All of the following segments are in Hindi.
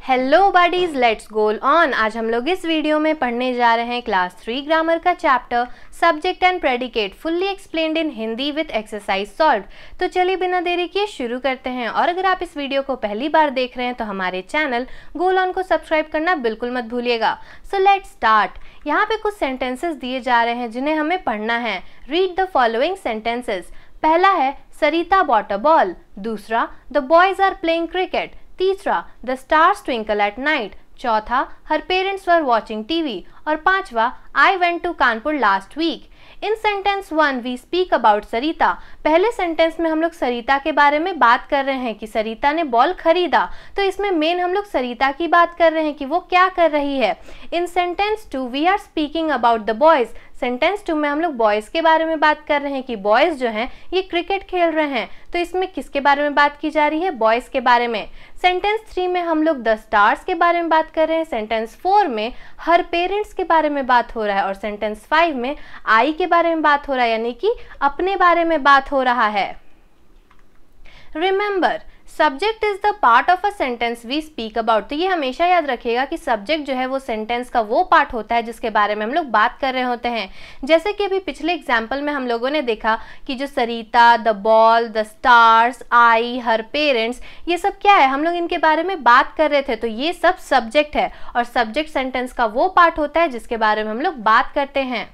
Hello buddies, let's go on. आज हम लोग इस वीडियो में पढ़ने जा रहे हैं क्लास 3 ग्रामर का chapter subject and predicate fully explained in Hindi with exercise solve. तो चलिए बिना देरी किए शुरू करते हैं। और अगर आप इस वीडियो को पहली बार देख रहे हैं तो हमारे चैनल गो ऑन को सब्सक्राइब करना बिल्कुल मत भूलिएगा। So let's start. यहाँ पे कुछ सेंटेंसेस दिए जा रहे हैं जिन्हें हमें पढ़ना है। Read the following sentences. पहला है सरिता बॉट अ बॉल। दूसरा the boys are playing cricket. तीसरा the stars twinkle at night. चौथा her parents were watching TV. और पांचवा I went to Kanpur last week. In sentence 1 we speak about Sarita. पहले सेंटेंस में हम लोग सरिता के बारे में बात कर रहे हैं कि सरिता ने बॉल खरीदा, तो इसमें मेन हम लोग सरिता की बात कर रहे हैं कि वो क्या कर रही है। In sentence 2 we are speaking about the boys. Sentence 2 में हम लोग बॉयज के बारे में बात कर रहे हैं कि बॉयज जो हैं ये क्रिकेट खेल रहे हैं, तो इसमें किसके बारे में बात की जा रही है? बॉयज के बारे में। सेंटेंस 3 में हम लोग द स्टार्स के बारे में बात कर रहे हैं। सेंटेंस 4 में हर पेरेंट्स के बारे में बात हो रहा है और सेंटेंस 5 में आई के बारे में बात हो रहा है, यानी कि अपने बारे में बात हो रहा है। Remember, subject is the part of a sentence we speak about. तो ये हमेशा याद रखिएगा कि सब्जेक्ट जो है वो सेंटेंस का वो पार्ट होता है जिसके बारे में हम लोग बात कर रहे होते हैं। जैसे कि अभी पिछले एग्जाम्पल में हम लोगों ने देखा कि जो Sarita, the ball, the stars, I, her parents, ये सब क्या है? हम लोग इनके बारे में बात कर रहे थे, तो ये सब सब्जेक्ट है और सब्जेक्ट सेंटेंस का वो पार्ट होता है जिसके बारे में हम लोग बात करते हैं।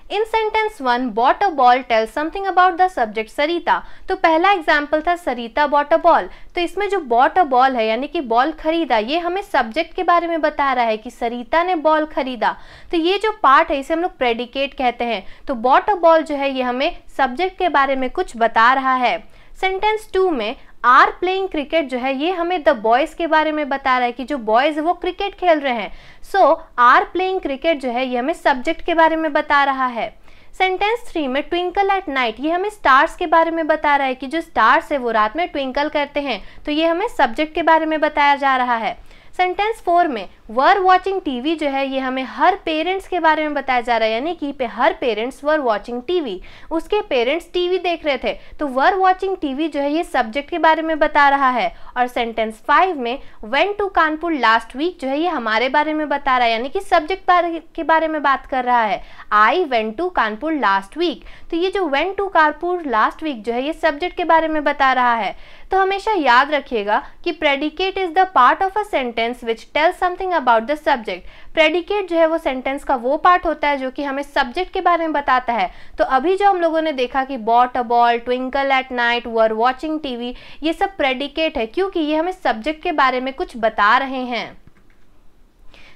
In sentence 1 bought a ball tell something about the subject Sarita. तो पहला एग्जाम्पल था सरिता बॉट अ बॉल। तो इसमें जो बॉट अ बॉल है यानी कि बॉल खरीदा, ये हमें सब्जेक्ट के बारे में बता रहा है कि सरिता ने बॉल खरीदा। तो ये जो पार्ट है इसे हम लोग प्रेडिकेट कहते हैं। तो बॉट अ बॉल जो है ये हमें सब्जेक्ट के बारे में कुछ बता रहा है। सेंटेंस 2 में आर प्लेइंग क्रिकेट जो है ये हमें द बॉयज के बारे में बता रहा है कि जो बॉयज वो क्रिकेट खेल रहे हैं। सो आर प्लेइंग क्रिकेट जो है ये हमें सब्जेक्ट के बारे में बता रहा है। सेंटेंस 3 में ट्विंकल एट नाइट, ये हमें स्टार्स के बारे में बता रहा है कि जो स्टार्स है वो रात में ट्विंकल करते हैं, तो ये हमें सब्जेक्ट के बारे में बताया जा रहा है। सेंटेंस 4 में वर वॉचिंग टीवी जो है ये हमें हर पेरेंट्स के बारे में बताया जा रहा है, यानी कि हर पेरेंट्स वर वॉचिंग टीवी, उसके पेरेंट्स टीवी देख रहे थे, तो वर वॉचिंग टीवी जो है ये सब्जेक्ट के बारे में बता रहा है। और सेंटेंस 5 में went to Kanpur last week जो है ये हमारे बारे में बता रहा है, यानी कि सब्जेक्ट के बारे में बात कर रहा है। I went to Kanpur last week, तो ये जो went to Kanpur last week जो है ये सब्जेक्ट के बारे में बता रहा है। तो हमेशा याद रखिएगा कि predicate is the part of a sentence which tell something about the subject. Predicate जो है वो सेंटेंस का वो पार्ट होता है जो कि हमें सब्जेक्ट के बारे में बताता है। तो अभी जो हम लोगों ने देखा कि bot a ball, twinkle at night, were watching TV, ये सब प्रेडिकेट है क्योंकि ये हमें सब्जेक्ट के बारे में कुछ बता रहे हैं।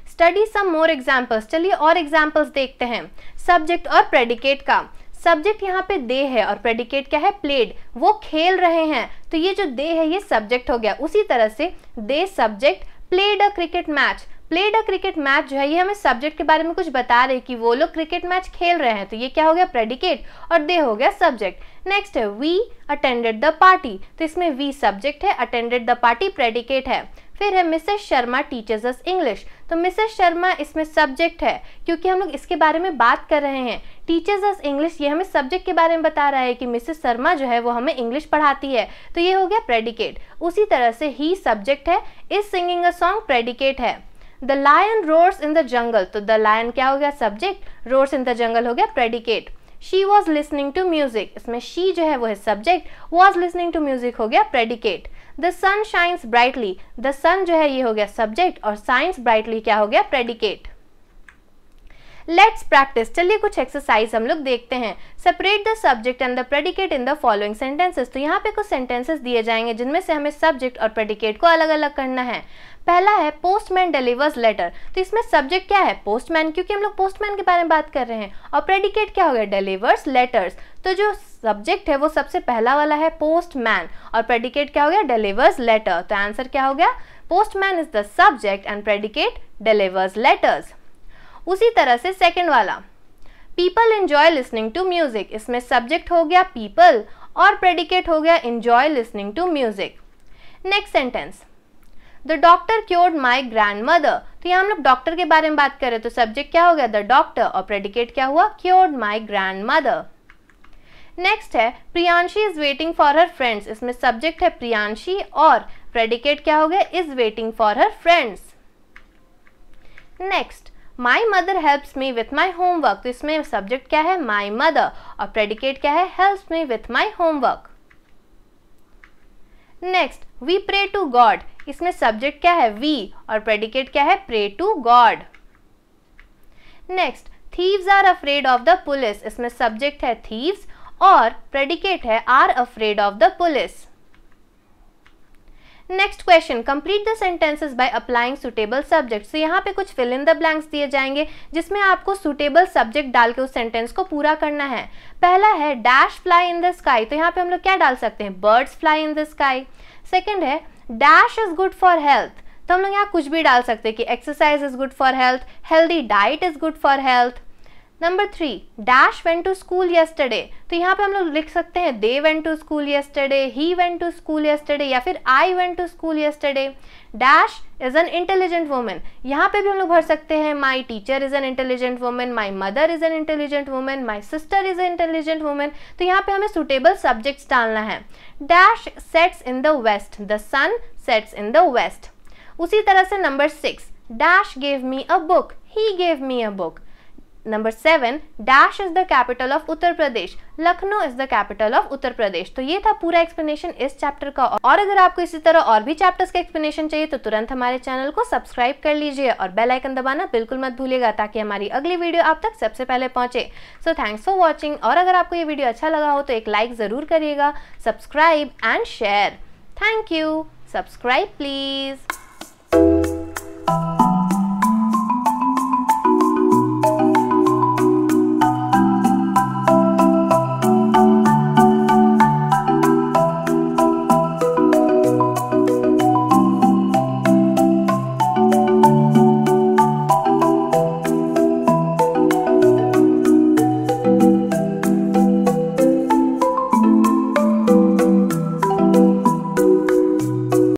Study some more examples. चलिए और एग्जाम्पल्स देखते हैं सब्जेक्ट और प्रेडिकेट का। सब्जेक्ट यहाँ पे दे है और प्रेडिकेट क्या है? प्लेड, वो खेल रहे हैं, तो ये जो दे है ये सब्जेक्ट हो गया। उसी तरह से the subject played a cricket match. Played a cricket match जो है ये हमें सब्जेक्ट के बारे में कुछ बता रहे कि वो लोग क्रिकेट मैच खेल रहे हैं, तो ये क्या हो गया? प्रेडिकेट, और दे हो गया सब्जेक्ट। नेक्स्ट है वी अटेंडेड द पार्टी, तो इसमें वी सब्जेक्ट है, अटेंडेड द पार्टी प्रेडिकेट है। फिर है मिसेस शर्मा टीचर्स अस इंग्लिश, तो मिसेस शर्मा इसमें सब्जेक्ट है क्योंकि हम लोग इसके बारे में बात कर रहे हैं। टीचर्स अस इंग्लिश ये हमें सब्जेक्ट के बारे में बता रहा है कि मिसेस शर्मा जो है वो हमें इंग्लिश पढ़ाती है, तो ये हो गया प्रेडिकेट। उसी तरह से ही सब्जेक्ट है, is singing a song predicate है। The lion roars in the jungle, तो द लायन क्या हो गया? Subject, roars in the jungle हो गया predicate. She was listening to music, इसमें शी जो है वो है subject, was listening to music हो गया predicate. The sun shines brightly, the sun जो है ये हो गया सब्जेक्ट और शाइन्स ब्राइटली क्या हो गया? प्रेडिकेट। Let's practice. चलिए कुछ एक्सरसाइज हम लोग देखते हैं। Separate the subject and the predicate in the following sentences. तो यहाँ पे कुछ सेंटेंसेस दिए जाएंगे जिनमें से हमें सब्जेक्ट और प्रेडिकेट को अलग अलग करना है। पहला है पोस्टमैन डिलीवर्स लेटर, तो इसमें सब्जेक्ट क्या है? पोस्टमैन, क्योंकि हम लोग पोस्टमैन के बारे में बात कर रहे हैं, और प्रेडिकेट क्या हो गया? Delivers letters. तो जो सब्जेक्ट है वो सबसे पहला वाला है पोस्टमैन और प्रेडिकेट क्या हो गया? Delivers letter. तो आंसर क्या हो गया? Postman is the subject and predicate delivers letters. उसी तरह से सेकंड वाला people enjoy listening to music, इसमें सब्जेक्ट हो गया पीपल और प्रेडिकेट हो गया enjoy listening to music. Next sentence the doctor cured my grandmother, तो यहाँ हम लोग डॉक्टर के बारे में बात कर रहे हैं, तो सब्जेक्ट क्या हो गया? द डॉक्टर और प्रेडिकेट क्या हुआ? Cured my grandmother. Next है Priyanshi is waiting for her friends, इसमें सब्जेक्ट है प्रियांशी और प्रेडिकेट क्या हो गया, is waiting for her friends. Next, my mother helps me with my homework, तो इसमें सब्जेक्ट क्या है, माई मदर, और प्रेडिकेट क्या है, helps me with my homework. Next, we pray to God, इसमें सब्जेक्ट क्या है, वी, और प्रेडिकेट क्या है, pray to God. Next, thieves are afraid of the police, इसमें सब्जेक्ट है थीव्स और प्रेडिकेट है are afraid of the police. Next question, complete the sentences by applying suitable subject. तो यहाँ पे कुछ फिल इन द ब्लैंक्स दिए जाएंगे जिसमें आपको सुटेबल सब्जेक्ट डाल के उस सेंटेंस को पूरा करना है। पहला है dash fly in the sky, तो यहाँ पे हम लोग क्या डाल सकते हैं, birds fly in the sky. Second है dash is good for health, तो हम लोग यहाँ कुछ भी डाल सकते हैं कि exercise is good for health, healthy diet is good for health. Number 3, dash went to school yesterday, तो यहाँ पे हम लोग लिख सकते हैं they went to school yesterday, he went to school yesterday, या फिर I went to school yesterday. Dash is an intelligent woman, यहाँ पे भी हम लोग भर सकते हैं my teacher is an intelligent woman, my mother is an intelligent woman, my sister is an intelligent woman. तो यहाँ पे हमें सुटेबल सब्जेक्ट्स डालना है। Dash sets in the west, the sun sets in the west. उसी तरह से number 6, dash gave me a book, he gave me a book. Number 7, dash is the capital of Uttar Pradesh, Lucknow is the capital of Uttar Pradesh. तो ये था पूरा एक्सप्लेनेशन इस चैप्टर का, और अगर आपको इसी तरह और भी चैप्टर्स का एक्सप्लेनेशन चाहिए तो तुरंत हमारे चैनल को सब्सक्राइब कर लीजिए और बेल आइकन दबाना बिल्कुल मत भूलिएगा ताकि हमारी अगली वीडियो आप तक सबसे पहले पहुंचे। सो थैंक्स फॉर वॉचिंग, और अगर आपको ये वीडियो अच्छा लगा हो तो एक लाइक ज़रूर करिएगा, subscribe and share. Thank you, subscribe please.